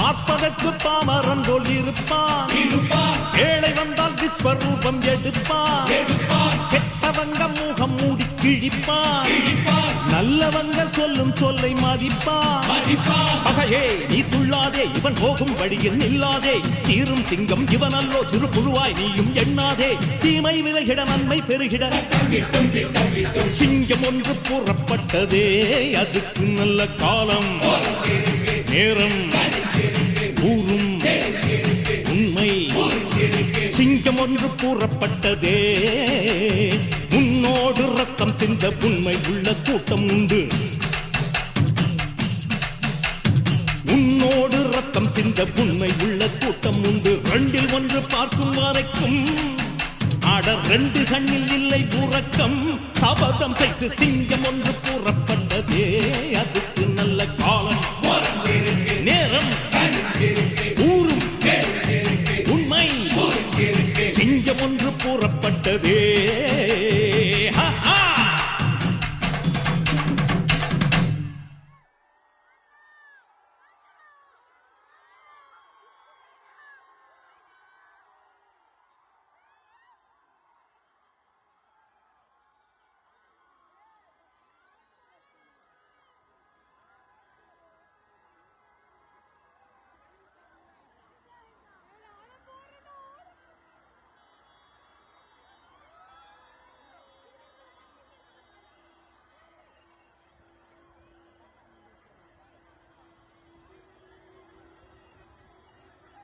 பார்ப்பதற்கு பாமரன் போல் இருப்பான், ஏழை வந்தால் விஸ்வரூபம் எடுப்பான், கெட்டவங்க முகம் மூடி கிழிப்பான், நல்லவங்க சொல்லும் சொல்லை மதிப்பான். பகையே நீ துள்ளாதே, இவன் போகும் வழியில் நில்லாதே, சீரும் சிங்கம் இவன் அல்லோ, சிறு புழுவாய் நீயும் எண்ணாதே, தீமை விலகிட நன்மை பெருகிட சிங்கம் ஒன்று கூறப்பட்டதே, அதுக்கு நல்ல காலம் நேரம் ஊரும் உண்மை. சிங்கம் ஒன்று கூறப்பட்டதே, முன்னோடு ரத்தம் சிந்த உண்மை உள்ள கூட்டம் உண்டு, உன்னோடு ரத்தம் சிந்த உண்மை உள்ள கூட்டம் உண்டு. ரெண்டில் ஒன்று பார்க்கும் வரைக்கும் ஆட ரெண்டு கண்ணில் இல்லை உறக்கம், சபதம் செய்து சிங்கம் ஒன்று கூறப்பட்டதே, அதுக்கு